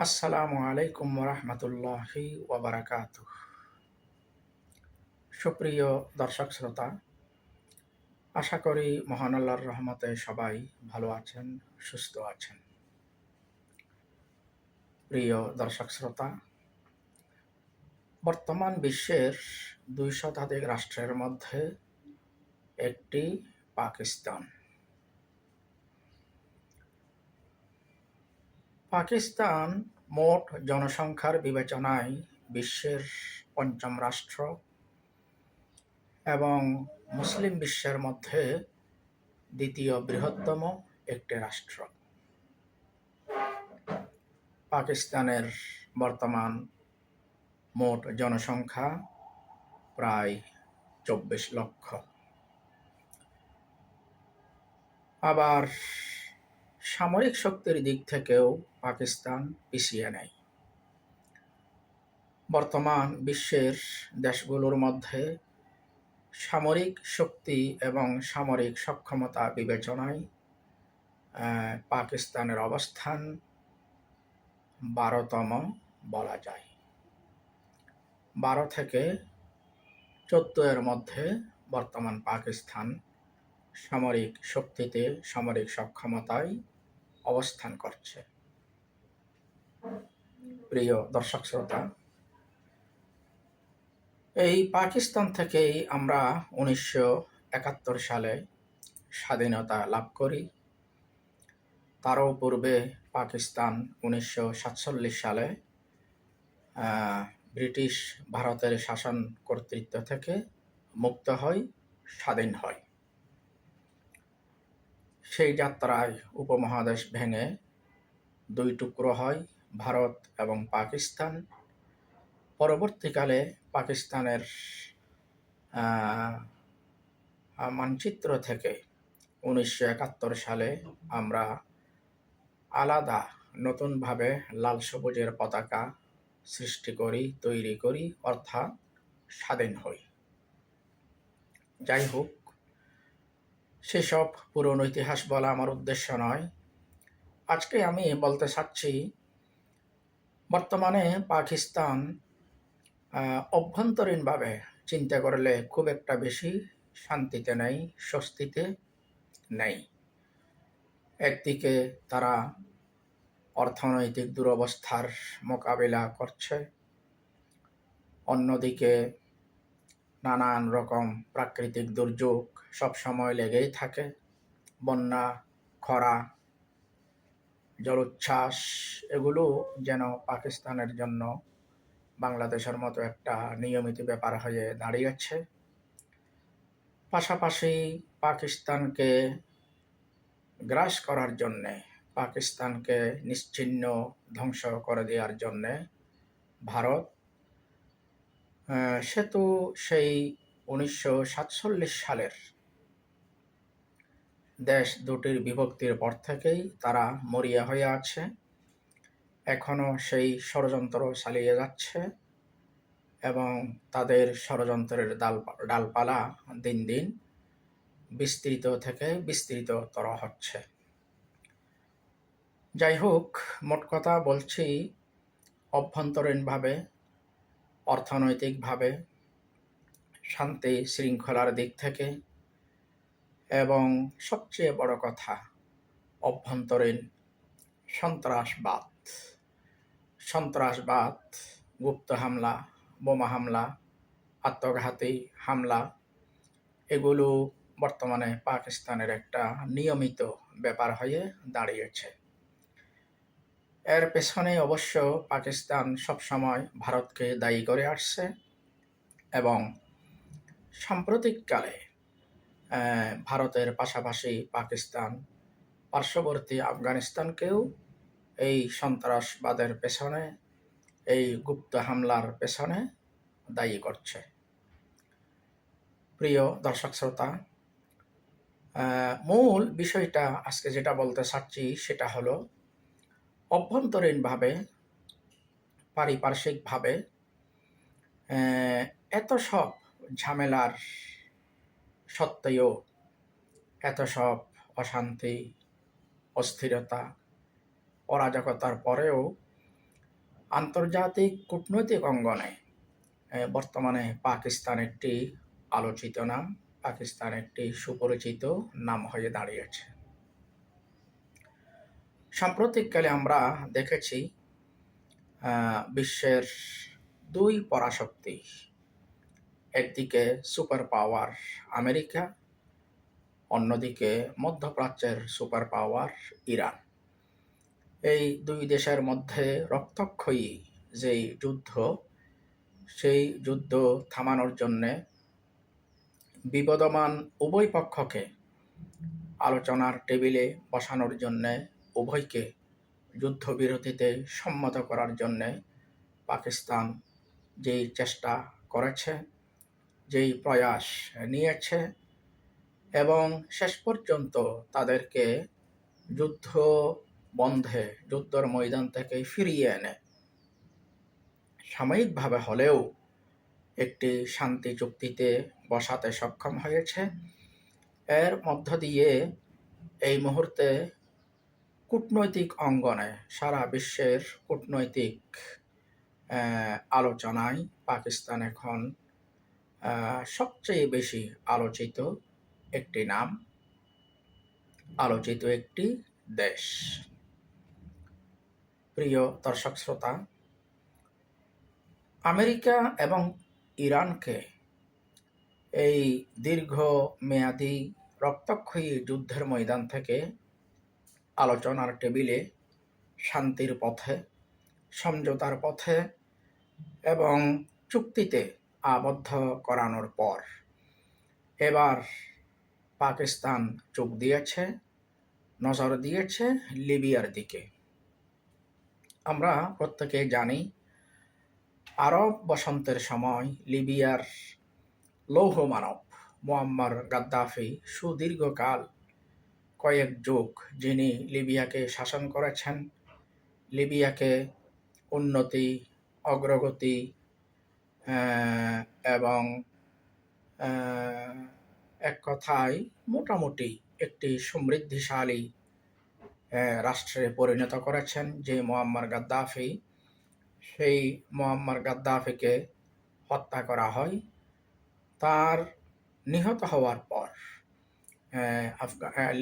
আসসালামু আলাইকুম ওরহমতুল্লাহি ওয়াবারাকাতুহ। সুপ্রিয় দর্শক শ্রোতা, আশা করি মহান আল্লাহর রহমতে সবাই ভালো আছেন, সুস্থ আছেন। প্রিয় দর্শক শ্রোতা, বর্তমান বিশ্বের ২০০ রাষ্ট্রের মধ্যে একটি পাকিস্তান। পাকিস্তান মোট জনসংখ্যার বিবেচনায় বিশ্বের পঞ্চম রাষ্ট্র এবং মুসলিম বিশ্বের মধ্যে দ্বিতীয় বৃহত্তম একটি রাষ্ট্র। পাকিস্তানের বর্তমান মোট জনসংখ্যা প্রায় ২৪ লক্ষ। আবার সামরিক শক্তির দিক থেকেও পাকিস্তান পিছিয়ে নেই। বর্তমান বিশ্বের দেশগুলোর মধ্যে সামরিক শক্তি এবং সামরিক সক্ষমতা বিবেচনায় পাকিস্তানের অবস্থান ১২তম বলা যায়। ১২ থেকে ১৪ এর মধ্যে বর্তমান পাকিস্তান সামরিক শক্তিতে, সামরিক সক্ষমতায় অবস্থান করছে। প্রিয় দর্শক শ্রোতা, এই পাকিস্তান থেকেই আমরা ১৯৭১ সালে স্বাধীনতা লাভ করি। তারও পূর্বে পাকিস্তান ১৯৪৭ সালে ব্রিটিশ ভারতের শাসন কর্তৃত্ব থেকে মুক্ত হয়, স্বাধীন হয়। সেই যাত্রায় উপমহাদেশ ভেঙে দুই টুকরো হয়, ভারত এবং পাকিস্তান। পরবর্তীকালে পাকিস্তানের মানচিত্র থেকে ১৯৭১ সালে আমরা আলাদা নতুনভাবে লাল সবুজের পতাকা সৃষ্টি করি, তৈরি করি, অর্থাৎ স্বাধীন হই। যাই হোক, সেসব পুরনো ইতিহাস বলা আমার উদ্দেশ্য নয়। আজকে আমি বলতে চাচ্ছি, বর্তমানে পাকিস্তান অভ্যন্তরীণভাবে চিন্তা করলে খুব একটা বেশি শান্তিতে নেই, স্বস্তিতে নেই। একদিকে তারা অর্থনৈতিক দুরবস্থার মোকাবিলা করছে, অন্যদিকে নানান রকম প্রাকৃতিক দুর্যোগ সবসময় লেগেই থাকে। বন্যা, খরা, জলোচ্ছ্বাস, এগুলো যেন পাকিস্তানের জন্য বাংলাদেশের মতো একটা নিয়মিত ব্যাপার হয়ে দাঁড়িয়েছে। পাশাপাশি পাকিস্তানকে গ্রাস করার জন্যে, পাকিস্তানকে নিশ্চিহ্ন ধ্বংস করে দেওয়ার জন্যে ভারত সেতু সেই ১৯৪৭ সালের দেশ দুটির বিভক্তির পর থেকেই তারা মরিয়া হয়ে আছে। এখনও সেই ষড়যন্ত্র চালিয়ে যাচ্ছে এবং তাদের ষড়যন্ত্রের ডালপালা দিন দিন বিস্তৃত থেকে বিস্তৃততর হচ্ছে। যাই হোক, মোট কথা বলছি, অভ্যন্তরীণভাবে, অর্থনৈতিকভাবে, শান্তি শৃঙ্খলার দিক থেকে এবং সবচেয়ে বড় কথা অভ্যন্তরীণ সন্ত্রাসবাদ, গুপ্ত হামলা, বোমা হামলা, আত্মঘাতী হামলা, এগুলো বর্তমানে পাকিস্তানের একটা নিয়মিত ব্যাপার হয়ে দাঁড়িয়েছে। এর পেছনে অবশ্য পাকিস্তান সবসময় ভারতকে দায়ী করে আসছে এবং সাম্প্রতিককালে ভারতের পাশাপাশি পাকিস্তান পার্শ্ববর্তী আফগানিস্তানকেও এই সন্ত্রাসবাদের পেছনে, এই গুপ্ত হামলার পেছনে দায়ী করছে। প্রিয় দর্শক শ্রোতা, মূল বিষয়টা আজকে যেটা বলতে চাচ্ছি সেটা হলো, অভ্যন্তরীণভাবে, পারিপার্শ্বিকভাবে এত সব ঝামেলার সত্ত্বেও, এত সব অশান্তি, অস্থিরতা, অরাজকতার পরেও আন্তর্জাতিক কূটনৈতিক অঙ্গনে বর্তমানে পাকিস্তান একটি আলোচিত নাম, পাকিস্তান একটি সুপরিচিত নাম হয়ে দাঁড়িয়েছে। সাম্প্রতিককালে আমরা দেখেছি বিশ্বের দুই পরাশক্তি, একদিকে সুপার পাওয়ার আমেরিকা, অন্যদিকে মধ্যপ্রাচ্যের সুপার পাওয়ার ইরান। এই দুই দেশের মধ্যে রক্তক্ষয়ী যেই যুদ্ধ, সেই যুদ্ধ থামানোর জন্যে বিবদমান উভয় পক্ষকে আলোচনার টেবিলে বসানোর জন্যে, উভয়কে যুদ্ধবিরতিতে সম্মত করার জন্যে পাকিস্তান যেই চেষ্টা করেছে, যেই প্রয়াস নিয়েছে এবং শেষ পর্যন্ত তাদেরকে যুদ্ধ বন্ধে, যুদ্ধের ময়দান থেকে ফিরিয়ে এনে সাময়িকভাবে হলেও একটি শান্তি চুক্তিতে বসাতে সক্ষম হয়েছে। এর মধ্য দিয়ে এই মুহূর্তে কূটনৈতিক অঙ্গনে, সারা বিশ্বের কূটনৈতিক আলোচনায় পাকিস্তান এখন সবচেয়ে বেশি আলোচিত একটি নাম, আলোচিত একটি দেশ। প্রিয় দর্শক শ্রোতা, আমেরিকা এবং ইরানকে এই দীর্ঘমেয়াদী রক্তক্ষয়ী যুদ্ধের ময়দান থেকে আলোচনার টেবিলে শান্তির পথে, সমঝোতার পথে এবং চুক্তিতে আবদ্ধ করানোর পর এবার পাকিস্তান চোখ দিয়েছে, নজর দিয়েছে লিবিয়ার দিকে। আমরা প্রত্যেকে জানি, আরব বসন্তের সময় লিবিয়ার লৌহ মানব মুয়াম্মার গাদ্দাফি সুদীর্ঘকাল, কয়েক যুগ যিনি লিবিয়াকে শাসন করেছেন, লিবিয়াকে উন্নতি, অগ্রগতি এবং এক কথায় মোটামুটি একটি সমৃদ্ধিশালী রাষ্ট্রে পরিণত করেছেন যে মুয়াম্মার গাদ্দাফি, সেই মুয়াম্মার গাদ্দাফিকে হত্যা করা হয়। তার নিহত হওয়ার পর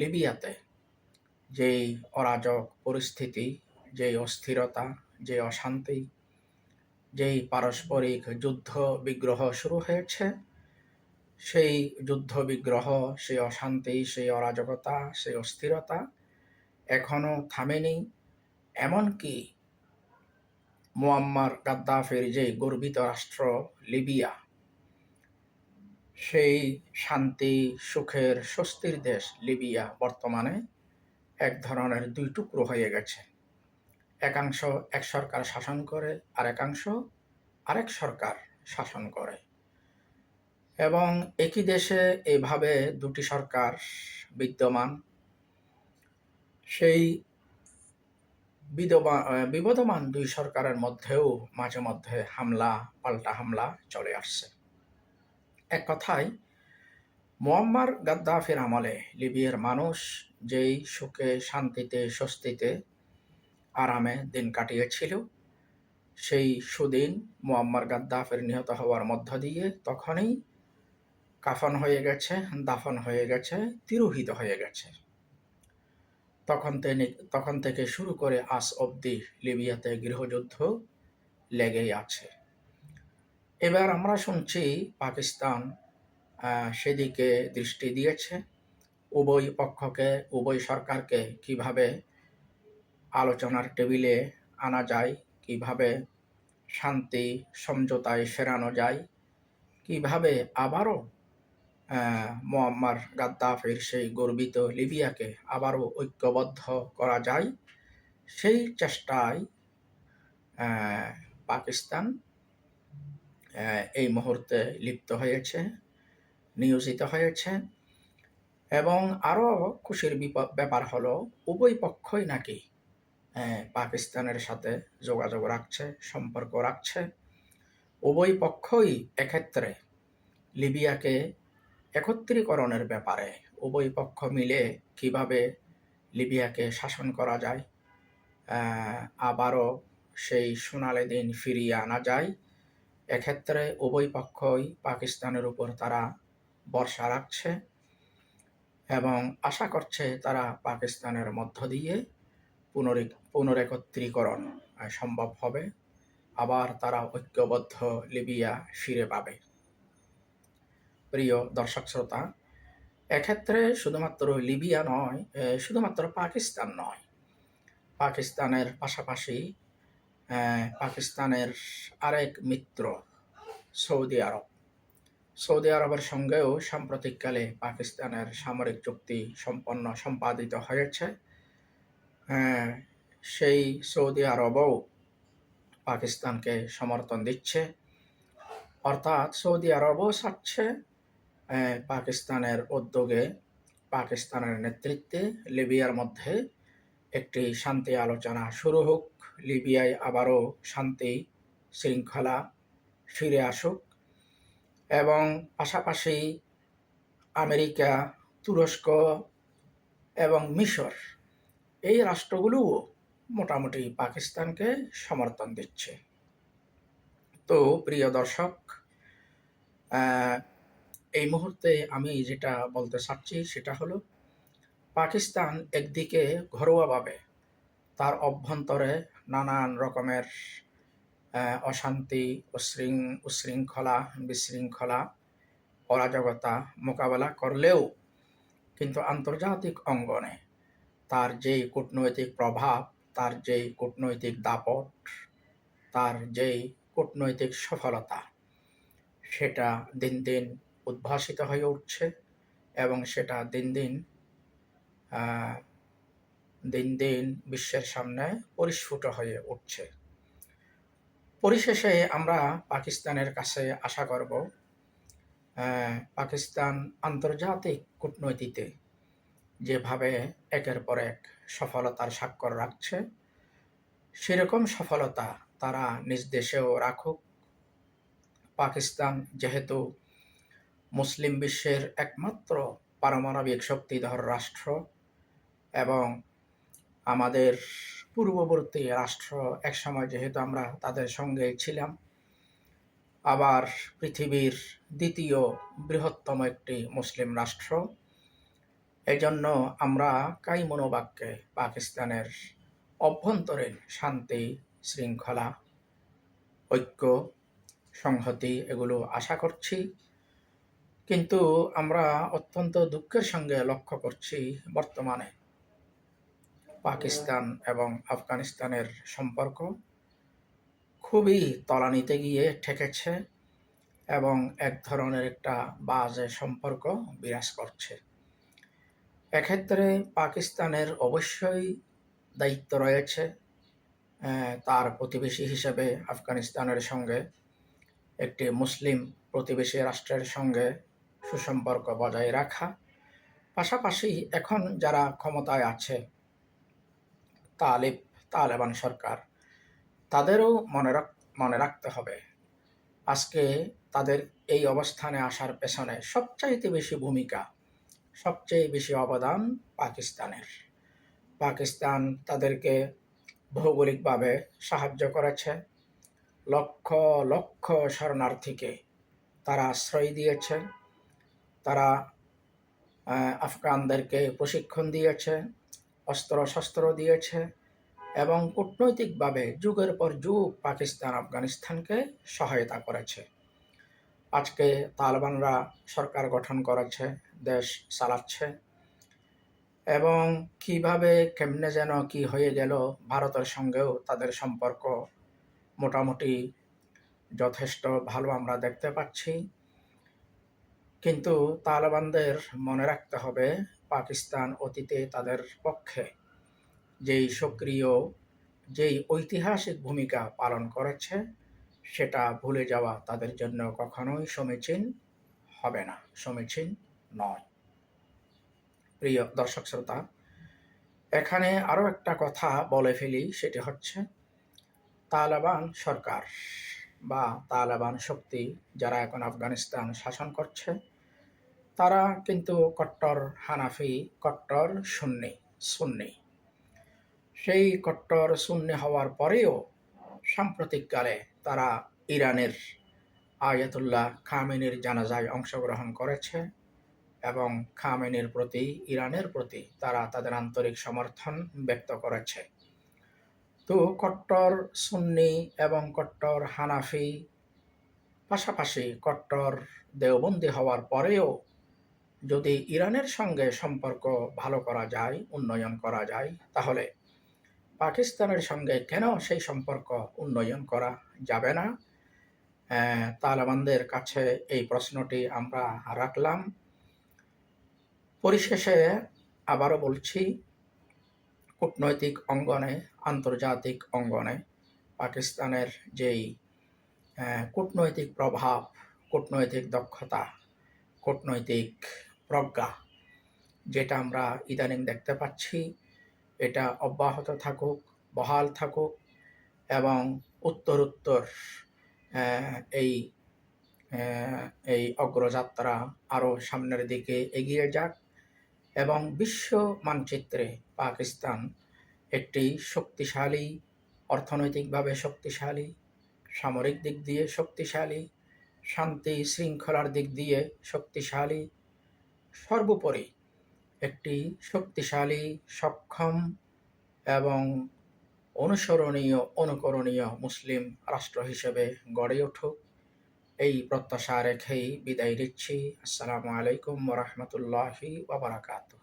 লিবিয়াতে যেই অরাজক পরিস্থিতি, যেই অস্থিরতা, যে অশান্তি, যেই পারস্পরিক যুদ্ধ বিগ্রহ শুরু হয়েছে, সেই যুদ্ধ বিগ্রহ, সেই অশান্তি, সেই অরাজকতা, সেই অস্থিরতা এখনো থামেনি। এমনকি মুয়াম্মার গাদ্দাফির যে গর্বিত রাষ্ট্র লিবিয়া, সেই শান্তি, সুখের, স্বস্তির দেশ লিবিয়া বর্তমানে এক ধরনের দুই টুকরো হয়ে গেছে। একাংশ এক সরকার শাসন করে, আর একাংশ আরেক সরকার শাসন করে, এবং একই দেশে এইভাবে দুটি সরকার বিদ্যমান। সেই বিবদমান দুই সরকারের মধ্যেও মাঝে মধ্যে হামলা, পাল্টা হামলা চলে আসছে। এক কথায় মুয়াম্মার গাদ্দাফির আমলে লিবিয়ার মানুষ যেই সুখে, শান্তিতে, স্বস্তিতে, আরামে দিন কাটিয়েছিল, সেই সুদিন মুয়াম্মার গাদ্দাফির নিহত হওয়ার মধ্য দিয়ে তখনই কাফন হয়ে গেছে, দাফন হয়ে গেছে, তিরোহিত হয়ে গেছে। তখন থেকে শুরু করে আজ অবধি লিবিয়াতে গৃহযুদ্ধ লেগেই আছে। এবার আমরা শুনছি পাকিস্তান সেদিকে দৃষ্টি দিয়েছে, উভয় পক্ষকে, উভয় সরকারকে কিভাবে আলোচনার টেবিলে আনা যায়, কিভাবে শান্তি সমঝোতায় ফেরানো যায়, কিভাবে আবারও মুয়াম্মার গাদ্দাফির সেই গর্বিত লিবিয়াকে আবারও ঐক্যবদ্ধ করা যায়, সেই চেষ্টায় পাকিস্তান এই মুহূর্তে লিপ্ত হয়েছে, নিয়োজিত হয়েছে। এবং আরও খুশির ব্যাপার হলো, উভয় পক্ষই নাকি পাকিস্তানের সাথে যোগাযোগ রাখছে, সম্পর্ক রাখছে। উভয় পক্ষই এক্ষেত্রে লিবিয়াকে একত্রীকরণের ব্যাপারে, উভয় পক্ষ মিলে কিভাবে লিবিয়াকে শাসন করা যায়, আবারও সেই সোনালি দিন ফিরিয়ে আনা যায়। এক্ষেত্রে উভয় পক্ষই পাকিস্তানের উপর তারা ভরসা রাখছে এবং আশা করছে তারা পাকিস্তানের মধ্য দিয়ে পুনরেকত্রীকরণ সম্ভব হবে, আবার তারা ঐক্যবদ্ধ লিবিয়া ফিরে পাবে। প্রিয় দর্শক শ্রোতা, এক্ষেত্রে শুধুমাত্র লিবিয়া নয়, শুধুমাত্র পাকিস্তান নয়, পাকিস্তানের পাশাপাশি পাকিস্তানের আরেক মিত্র সৌদি আরব, সৌদি আরবের সঙ্গেও সাম্প্রতিককালে পাকিস্তানের সামরিক চুক্তি সম্পাদিত হয়েছে। সেই সৌদি আরবও পাকিস্তানকে সমর্থন দিচ্ছে, অর্থাৎ সৌদি আরবও চাচ্ছে পাকিস্তানের উদ্যোগে, পাকিস্তানের নেতৃত্বে লিবিয়ার মধ্যে একটি শান্তি আলোচনা শুরু হোক, লিবিয়ায় আবারও শান্তি শৃঙ্খলা ফিরে আসুক এবং পাশাপাশি আমেরিকা, তুরস্ক এবং মিশর এই রাষ্ট্রগুলোও মোটামুটি পাকিস্তানকে সমর্থন দিচ্ছে। তো প্রিয় দর্শক, এই মুহূর্তে আমি যেটা বলতে চাচ্ছি সেটা হলো, পাকিস্তান একদিকে ঘরোয়াভাবে তার অভ্যন্তরে নানান রকমের অশান্তি, উশৃঙ্খলা, বিশৃঙ্খলা, অরাজকতা মোকাবেলা করলেও কিন্তু আন্তর্জাতিক অঙ্গনে তার যেই কূটনৈতিক প্রভাব, তার যেই কূটনৈতিক দাপট, তার যেই কূটনৈতিক সফলতা, সেটা দিন দিন উদ্ভাসিত হয়ে উঠছে এবং সেটা দিন দিন বিশ্বের সামনে পরিস্ফুট হয়ে উঠছে। পরিশেষে আমরা পাকিস্তানের কাছে আশা করব, পাকিস্তান আন্তর্জাতিক কূটনীতিতে যেভাবে একের পর এক সফলতার স্বাক্ষর রাখছে, সেরকম সফলতা তারা নিজ দেশেও রাখুক। পাকিস্তান যেহেতু মুসলিম বিশ্বের একমাত্র পারমাণবিক শক্তিধর রাষ্ট্র এবং আমাদের পূর্ববর্তী রাষ্ট্র, একসময় যেহেতু আমরা তাদের সঙ্গে ছিলাম, আবার পৃথিবীর দ্বিতীয় বৃহত্তম একটি মুসলিম রাষ্ট্র, এজন্য আমরা কাই মনোবাক্যে পাকিস্তানের অভ্যন্তরীণ শান্তি শৃঙ্খলা, ঐক্য, সংহতি এগুলো আশা করছি। কিন্তু আমরা অত্যন্ত দুঃখের সঙ্গে লক্ষ্য করছি, বর্তমানে পাকিস্তান এবং আফগানিস্তানের সম্পর্ক খুবই তলানিতে গিয়ে ঠেকেছে এবং এক ধরনের একটা বাজে সম্পর্ক বিরাজ করছে। এক্ষেত্রে পাকিস্তানের অবশ্যই দায়িত্ব রয়েছে তার প্রতিবেশী হিসেবে আফগানিস্তানের সঙ্গে একটি মুসলিম প্রতিবেশী রাষ্ট্রের সঙ্গে সুসম্পর্ক বজায় রাখা। পাশাপাশি এখন যারা ক্ষমতায় আছে, তালেবান সরকার, তাদেরও মনে রাখতে হবে আজকে তাদের এই অবস্থানে আসার পেছনে সবচাইতে বেশি ভূমিকা, সবচেয়ে বেশি অবদান পাকিস্তানের। পাকিস্তান তাদেরকে ভৌগোলিকভাবে সাহায্য করেছে, লক্ষ লক্ষ শরণার্থীকে তারা আশ্রয় দিয়েছে, তারা আফগানদেরকে প্রশিক্ষণ দিয়েছে, অস্ত্রশস্ত্র দিয়েছে এবং কূটনৈতিকভাবে যুগের পর যুগ পাকিস্তান আফগানিস্তানকে সহায়তা করেছে। আজকে তালেবানরা সরকার গঠন করেছে, দেশ চালাচ্ছে এবং কিভাবে কেমনে যেন কি হয়ে গেল, ভারতের সঙ্গেও তাদের সম্পর্ক মোটামুটি যথেষ্ট ভালো আমরা দেখতে পাচ্ছি। কিন্তু তালেবানদের মনে রাখতে হবে, পাকিস্তান অতীতে তাদের পক্ষে যেই ঐতিহাসিক ভূমিকা পালন করেছে, সেটা ভুলে যাওয়া তাদের জন্য কখনোই সমীচীন হবে না, সমীচীন নয়। প্রিয় দর্শক শ্রোতা, এখানে আরও একটা কথা বলে ফেলি, সেটি হচ্ছে তালেবান সরকার বা তালেবান শক্তি যারা এখন আফগানিস্তান শাসন করছে, তারা কিন্তু কট্টর হানাফি, কট্টর সুন্নি। সেই কট্টর সুন্নি হওয়ার পরেও সাম্প্রতিককালে তারা ইরানের আয়াতুল্লাহ খামেনির জানাজায় অংশগ্রহণ করেছে এবং খামেনির প্রতি, ইরানের প্রতি তারা তাদের আন্তরিক সমর্থন ব্যক্ত করেছে। তো কট্টর সুন্নি এবং কট্টর হানাফি, পাশাপাশি কট্টর দেওবন্দি হওয়ার পরেও যদি ইরানের সঙ্গে সম্পর্ক ভালো করা যায়, উন্নয়ন করা যায়, তাহলে পাকিস্তানের সঙ্গে কেন সেই সম্পর্ক উন্নয়ন করা যাবে না? তালেবানদের কাছে এই প্রশ্নটি আমরা রাখলাম। পরিশেষে আবারও বলছি, কূটনৈতিক অঙ্গনে, আন্তর্জাতিক অঙ্গনে পাকিস্তানের যেই কূটনৈতিক প্রভাব, কূটনৈতিক দক্ষতা, কূটনৈতিক প্রজ্ঞা, যেটা আমরা ইদানিং দেখতে পাচ্ছি, এটা অব্যাহত থাকুক, বহাল থাকুক এবং উত্তরোত্তর এই এই অগ্রযাত্রা আরও সামনের দিকে এগিয়ে যাক এবং বিশ্ব মানচিত্রে পাকিস্তান একটি শক্তিশালী, অর্থনৈতিকভাবে শক্তিশালী, সামরিক দিক দিয়ে শক্তিশালী, শান্তি শৃঙ্খলার দিক দিয়ে শক্তিশালী, সর্বোপরি একটি শক্তিশালী, সক্ষম এবং অনুকরণীয় মুসলিম রাষ্ট্র হিসেবে গড়ে উঠুক, এই প্রত্যাশা রেখেই বিদায় নিচ্ছি। আসসালামু আলাইকুম ওয়া রাহমাতুল্লাহি ওয়া বারাকাতুহু।